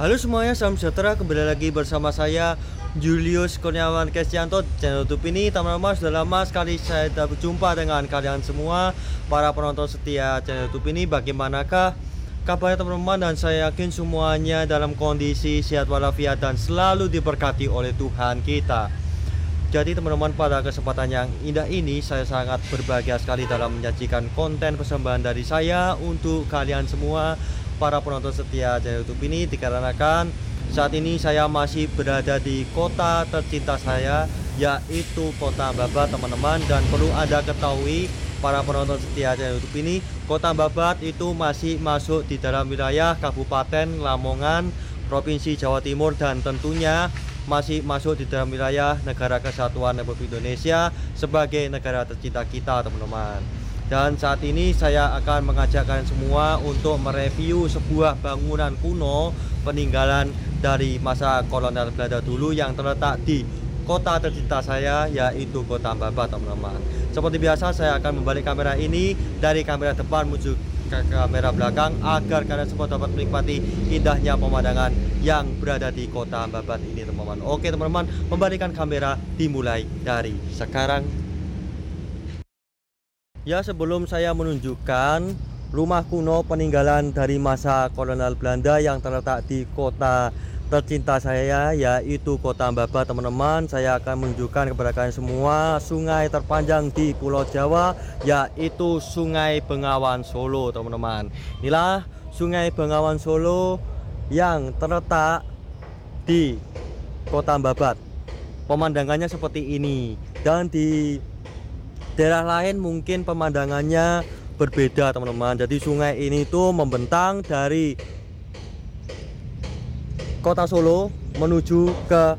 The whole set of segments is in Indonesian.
Halo semuanya, salam sejahtera. Kembali lagi bersama saya Julius Kurniawan Kesyanto, channel YouTube ini. Teman-teman, sudah lama sekali saya tidak berjumpa dengan kalian semua, para penonton setia channel YouTube ini. Bagaimanakah kabarnya teman-teman? Dan saya yakin semuanya dalam kondisi sehat walafiat dan selalu diberkati oleh Tuhan kita. Jadi teman-teman, pada kesempatan yang indah ini saya sangat berbahagia sekali dalam menyajikan konten persembahan dari saya untuk kalian semua, para penonton setia channel YouTube ini, dikarenakan saat ini saya masih berada di kota tercinta saya, yaitu Kota Babat teman-teman. Dan perlu Anda ketahui, para penonton setia channel YouTube ini, Kota Babat itu masih masuk di dalam wilayah Kabupaten Lamongan, Provinsi Jawa Timur, dan tentunya masih masuk di dalam wilayah Negara Kesatuan Republik Indonesia sebagai negara tercinta kita teman-teman. Dan saat ini saya akan mengajak kalian semua untuk mereview sebuah bangunan kuno peninggalan dari masa kolonial Belanda dulu yang terletak di kota tercinta saya, yaitu Kota Babat teman-teman. Seperti biasa, saya akan membalik kamera ini dari kamera depan menuju ke kamera belakang agar kalian semua dapat menikmati indahnya pemandangan yang berada di Kota Babat ini teman-teman. Oke teman-teman, membalikan kamera dimulai dari sekarang. Ya, sebelum saya menunjukkan rumah kuno peninggalan dari masa kolonial Belanda yang terletak di kota tercinta saya, yaitu Kota Babat teman-teman, saya akan menunjukkan kepada kalian semua sungai terpanjang di Pulau Jawa, yaitu Sungai Bengawan Solo teman-teman. Inilah Sungai Bengawan Solo yang terletak di Kota Babat. Pemandangannya seperti ini, dan di daerah lain mungkin pemandangannya berbeda teman-teman. Jadi sungai ini tuh membentang dari Kota Solo menuju ke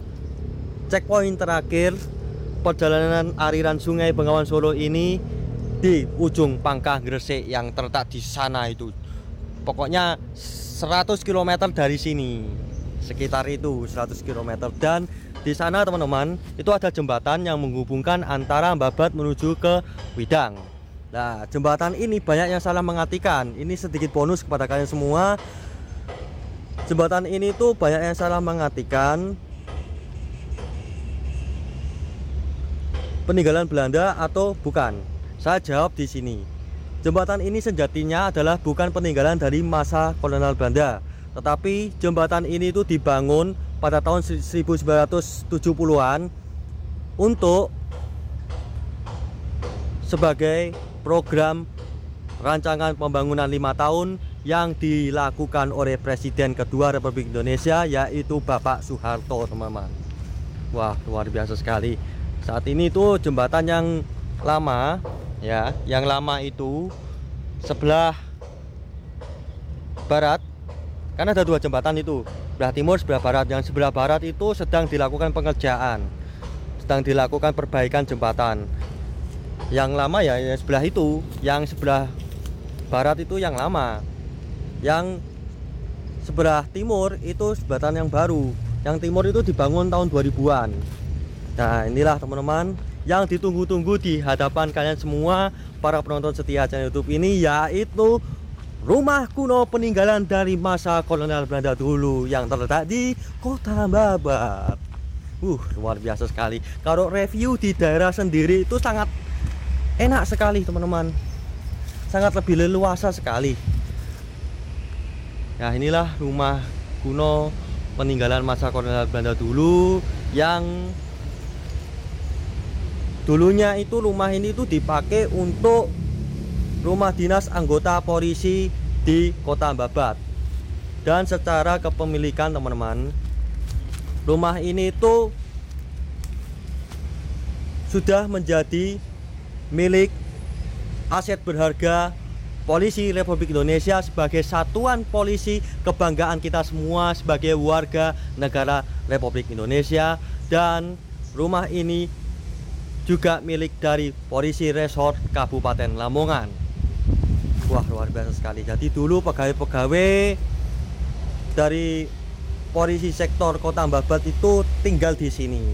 checkpoint terakhir perjalanan aliran Sungai Bengawan Solo ini di ujung Pangkah Gresik yang terletak di sana itu. Pokoknya 100 km dari sini, sekitar itu 100 km. Dan di sana teman-teman, itu ada jembatan yang menghubungkan antara Babat menuju ke Widang. Nah, jembatan ini banyak yang salah mengartikan. Ini sedikit bonus kepada kalian semua. Jembatan ini tuh banyak yang salah mengartikan peninggalan Belanda atau bukan. Saya jawab di sini. Jembatan ini sejatinya adalah bukan peninggalan dari masa kolonial Belanda, tetapi jembatan ini tuh dibangun pada tahun 1970-an untuk sebagai program rancangan pembangunan 5 tahun yang dilakukan oleh Presiden kedua Republik Indonesia, yaitu Bapak Soeharto teman-teman. Wah, luar biasa sekali. Saat ini tuh jembatan yang lama ya, yang lama itu sebelah barat, karena ada dua jembatan itu, sebelah timur, sebelah barat. Yang sebelah barat itu sedang dilakukan pengerjaan, sedang dilakukan perbaikan jembatan. Yang lama ya yang sebelah itu, yang sebelah barat itu yang lama. Yang sebelah timur itu jembatan yang baru. Yang timur itu dibangun tahun 2000-an. Nah, inilah teman-teman yang ditunggu-tunggu di hadapan kalian semua, para penonton setia channel YouTube ini, yaitu rumah kuno peninggalan dari masa kolonial Belanda dulu yang terletak di Kota Babat. Luar biasa sekali. Kalau review di daerah sendiri itu sangat enak sekali teman-teman, sangat lebih leluasa sekali. Nah, inilah rumah kuno peninggalan masa kolonial Belanda dulu, yang dulunya itu rumah ini tuh dipakai untuk rumah dinas anggota polisi di Kota Babat. Dan secara kepemilikan teman-teman, rumah ini tuh sudah menjadi milik aset berharga Polisi Republik Indonesia sebagai satuan polisi kebanggaan kita semua sebagai warga negara Republik Indonesia. Dan rumah ini juga milik dari Polisi Resort Kabupaten Lamongan. Wah, luar biasa sekali. Jadi dulu pegawai-pegawai dari polisi sektor Kota Babat itu tinggal di sini.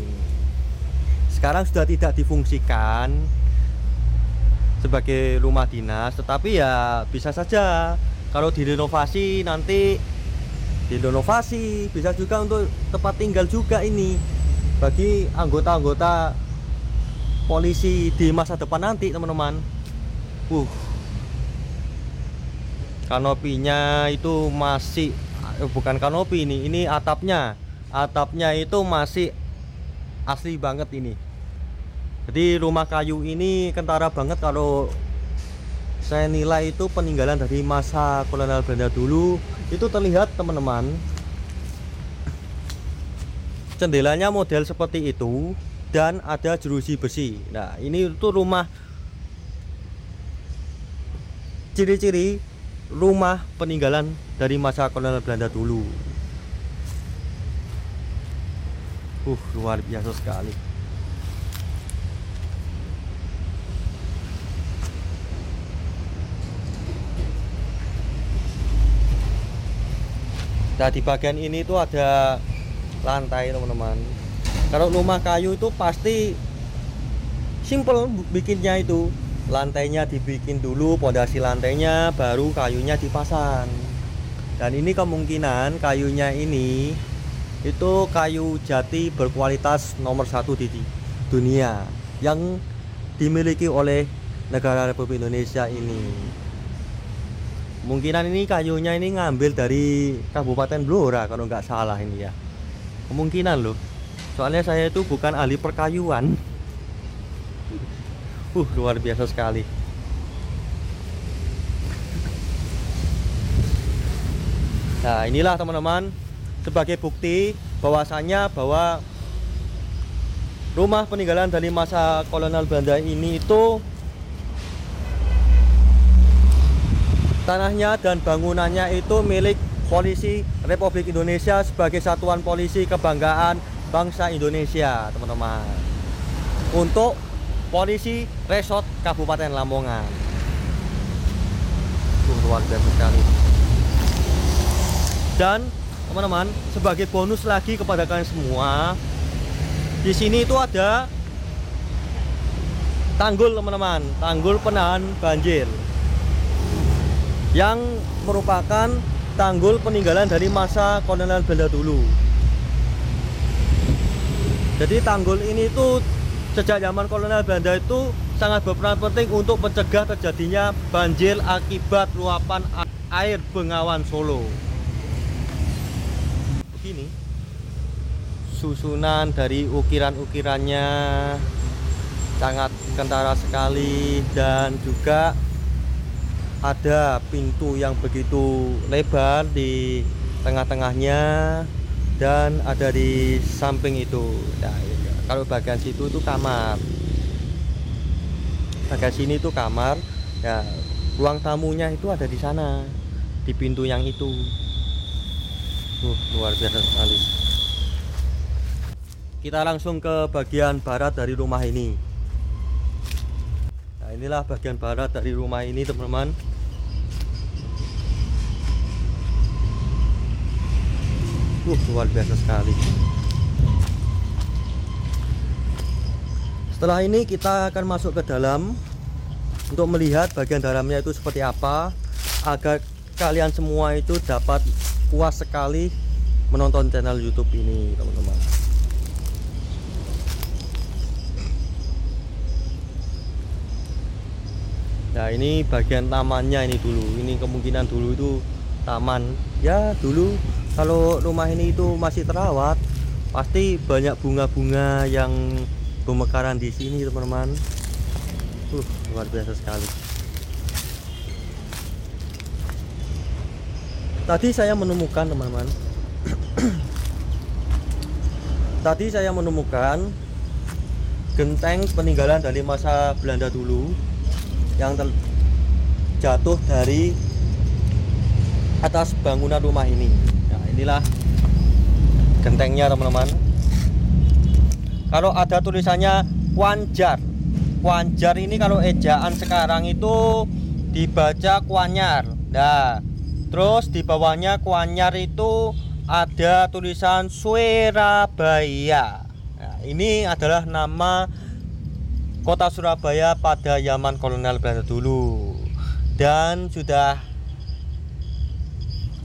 Sekarang sudah tidak difungsikan sebagai rumah dinas, tetapi ya bisa saja kalau direnovasi nanti direnovasi, bisa juga untuk tempat tinggal juga ini bagi anggota-anggota polisi di masa depan nanti teman-teman. Kanopinya itu masih bukan kanopi ini atapnya itu masih asli banget ini. Jadi rumah kayu ini kentara banget. Kalau saya nilai itu peninggalan dari masa kolonial Belanda dulu. Itu terlihat teman-teman, jendelanya model seperti itu dan ada jeruji besi. Nah ini itu rumah, ciri-ciri rumah peninggalan dari masa kolonial Belanda dulu. Luar biasa sekali. Nah di bagian ini tuh ada lantai teman-teman. Kalau rumah kayu itu pasti simple bikinnya itu. Lantainya dibikin dulu, pondasi lantainya, baru kayunya dipasang. Dan ini kemungkinan kayunya ini itu kayu jati berkualitas nomor 1 di dunia yang dimiliki oleh negara Republik Indonesia ini. Kemungkinan ini kayunya ini ngambil dari Kabupaten Blora kalau nggak salah ini ya. Kemungkinan loh. Soalnya saya itu bukan ahli perkayuan. Luar biasa sekali. Nah inilah teman-teman, sebagai bukti bahwasanya bahwa rumah peninggalan dari masa kolonial Belanda ini itu tanahnya dan bangunannya itu milik Polisi Republik Indonesia sebagai satuan polisi kebanggaan bangsa Indonesia teman-teman, untuk Polisi Resort Kabupaten Lamongan. Luar biasa sekali. Dan teman-teman, sebagai bonus lagi kepada kalian semua, di sini itu ada tanggul teman-teman, tanggul penahan banjir yang merupakan tanggul peninggalan dari masa kolonial Belanda dulu. Jadi tanggul ini tuh sejak zaman kolonial Belanda itu sangat berperan penting untuk mencegah terjadinya banjir akibat luapan air Bengawan Solo. Begini susunan dari ukiran-ukirannya sangat kentara sekali, dan juga ada pintu yang begitu lebar di tengah-tengahnya dan ada di samping itu. Nah, kalau bagian situ itu kamar, bagian sini itu kamar ya, ruang tamunya itu ada di sana di pintu yang itu. Luar biasa sekali. Kita langsung ke bagian barat dari rumah ini. Nah inilah bagian barat dari rumah ini teman-teman. Luar biasa sekali. Setelah ini kita akan masuk ke dalam untuk melihat bagian dalamnya itu seperti apa, agar kalian semua itu dapat puas sekali menonton channel YouTube ini teman-teman. Nah ini bagian tamannya ini dulu. Ini kemungkinan dulu itu taman. Ya dulu kalau rumah ini itu masih terawat, pasti banyak bunga-bunga yang bermekaran di sini teman-teman. Luar biasa sekali. Tadi saya menemukan teman-teman tadi saya menemukan genteng peninggalan dari masa Belanda dulu yang jatuh dari atas bangunan rumah ini. Nah inilah gentengnya teman-teman. Kalau ada tulisannya Kuanjar, Kuanjar ini kalau ejaan sekarang itu dibaca Kuanyar. Nah terus di bawahnya Kuanyar itu ada tulisan Surabaya. Nah, ini adalah nama kota Surabaya pada zaman kolonial Belanda dulu, dan sudah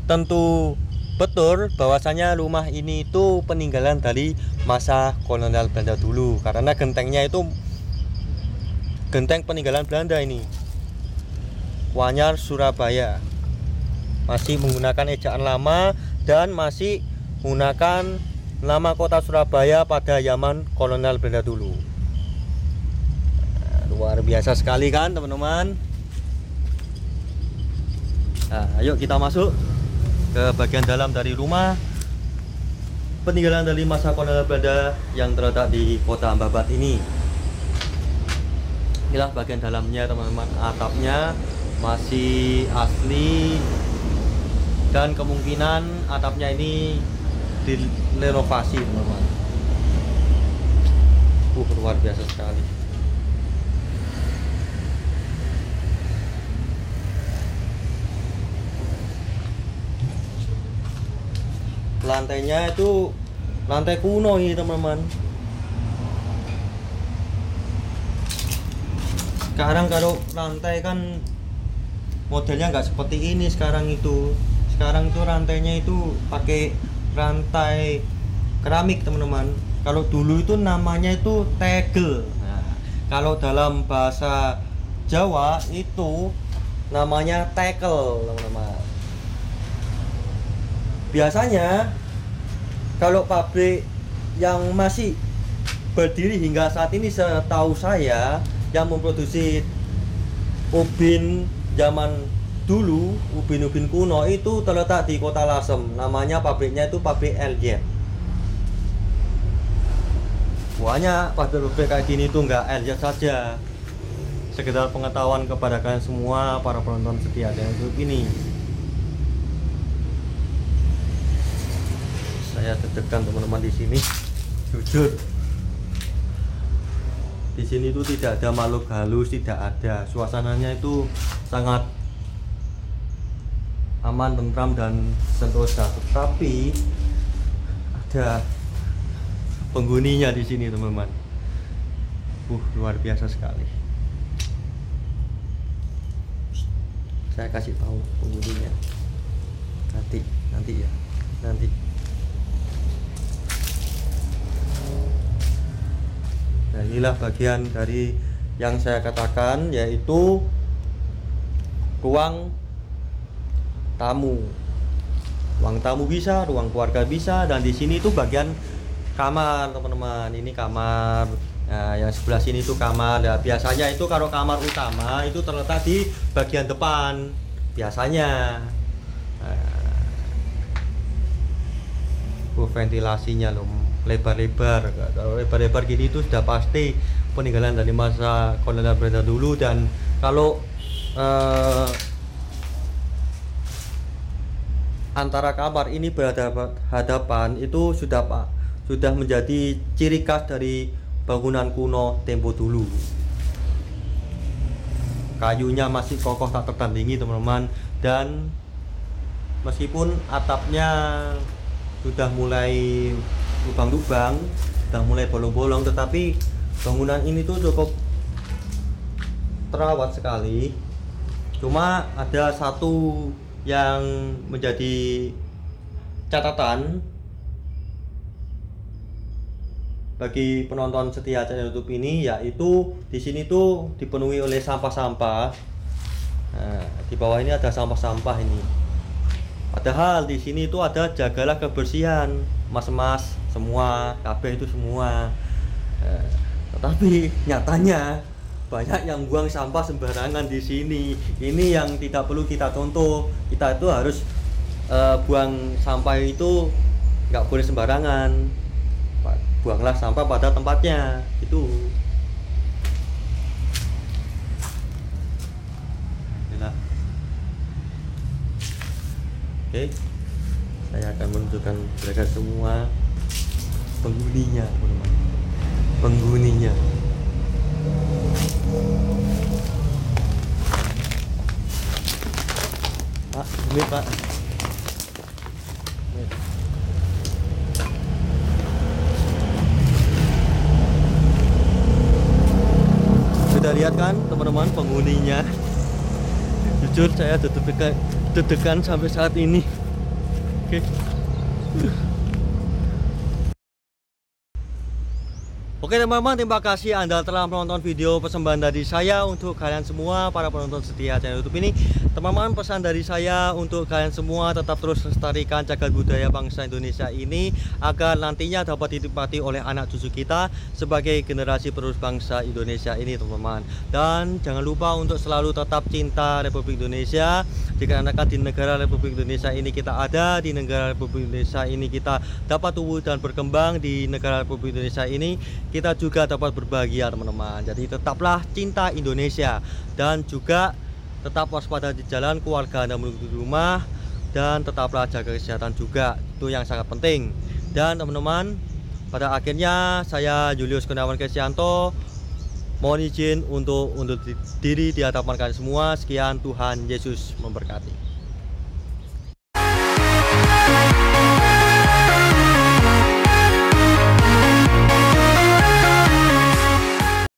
tentu Betul, bahwasanya rumah ini itu peninggalan dari masa kolonial Belanda dulu, karena gentengnya itu genteng peninggalan Belanda ini. Wanyar Surabaya. Masih menggunakan ejaan lama dan masih menggunakan nama kota Surabaya pada zaman kolonial Belanda dulu. Nah, luar biasa sekali kan, teman-teman? Nah, ayo kita masuk ke bagian dalam dari rumah peninggalan dari masa kolonial Belanda yang terletak di kota Ambabat ini. Inilah bagian dalamnya, teman-teman. Atapnya masih asli dan kemungkinan atapnya ini direnovasi, teman-teman. Luar biasa sekali. Lantainya itu lantai kuno ini, teman-teman. Sekarang kalau lantai kan modelnya nggak seperti ini. Sekarang itu rantainya itu pakai rantai keramik, teman-teman. Kalau dulu itu namanya itu tegel. Nah, kalau dalam bahasa Jawa itu namanya tekel, teman-teman. Biasanya kalau pabrik yang masih berdiri hingga saat ini, setahu saya, yang memproduksi ubin zaman dulu, ubin-ubin kuno itu terletak di kota Lasem. Namanya pabriknya itu pabrik LZ. Banyak pabrik kayak gini tuh nggak LZ saja. Sekedar pengetahuan kepada kalian semua, para penonton setia channel YouTube ini. Saya deg-degan, teman-teman, di sini. Jujur, di sini itu tidak ada makhluk halus, tidak ada. Suasananya itu sangat aman, tentram, dan sentosa. Tetapi ada penghuninya di sini, teman-teman. Luar biasa sekali. Saya kasih tahu penghuninya nanti ya. Nah, inilah bagian dari yang saya katakan, yaitu ruang tamu. Ruang tamu bisa, ruang keluarga bisa, dan di sini itu bagian kamar, teman-teman. Ini kamar. Nah, yang sebelah sini itu kamar. Nah, biasanya itu kalau kamar utama itu terletak di bagian depan. Biasanya. Ventilasinya loh lebar-lebar. Kalau lebar-lebar gini itu sudah pasti peninggalan dari masa kolonial Belanda dulu. Dan kalau antara kamar ini berhadapan itu sudah menjadi ciri khas dari bangunan kuno tempo dulu. Kayunya masih kokoh tak tertandingi, teman-teman. Dan meskipun atapnya sudah mulai lubang-lubang, sudah mulai bolong-bolong, tetapi bangunan ini tuh cukup terawat sekali. Cuma ada satu yang menjadi catatan bagi penonton setia channel YouTube ini, yaitu di sini tuh dipenuhi oleh sampah-sampah. Nah, di bawah ini ada sampah-sampah ini. Padahal di sini itu ada jagalah kebersihan, mas-mas semua, kabeh itu semua. Tetapi nyatanya banyak yang buang sampah sembarangan di sini. Ini yang tidak perlu kita contoh. Kita itu harus buang sampah itu nggak boleh sembarangan. Buanglah sampah pada tempatnya. Itu. Oke, saya akan menunjukkan mereka semua penghuninya, teman-teman. Penghuninya. Pak, ini Pak. Sudah lihat kan, teman-teman, penghuninya? Jujur saya deg-degan sampai saat ini. Oke. Oke teman-teman, terima kasih Anda telah menonton video persembahan dari saya untuk kalian semua para penonton setia channel YouTube ini. Teman-teman, pesan dari saya untuk kalian semua tetap terus lestarikan cagar budaya bangsa Indonesia ini agar nantinya dapat dinikmati oleh anak cucu kita sebagai generasi penerus bangsa Indonesia ini teman-teman. Dan jangan lupa untuk selalu tetap cinta Republik Indonesia, dikarenakan di negara Republik Indonesia ini kita ada, di negara Republik Indonesia ini kita dapat tumbuh dan berkembang, di negara Republik Indonesia ini kita juga dapat berbahagia teman-teman. Jadi tetaplah cinta Indonesia dan juga tetap waspada di jalan, keluarga Anda menuju rumah, dan tetaplah jaga kesehatan juga, itu yang sangat penting. Dan teman-teman, pada akhirnya saya Julius Kurniawan Kristianto mohon izin untuk undur diri di hadapan kalian semua. Sekian, Tuhan Yesus memberkati.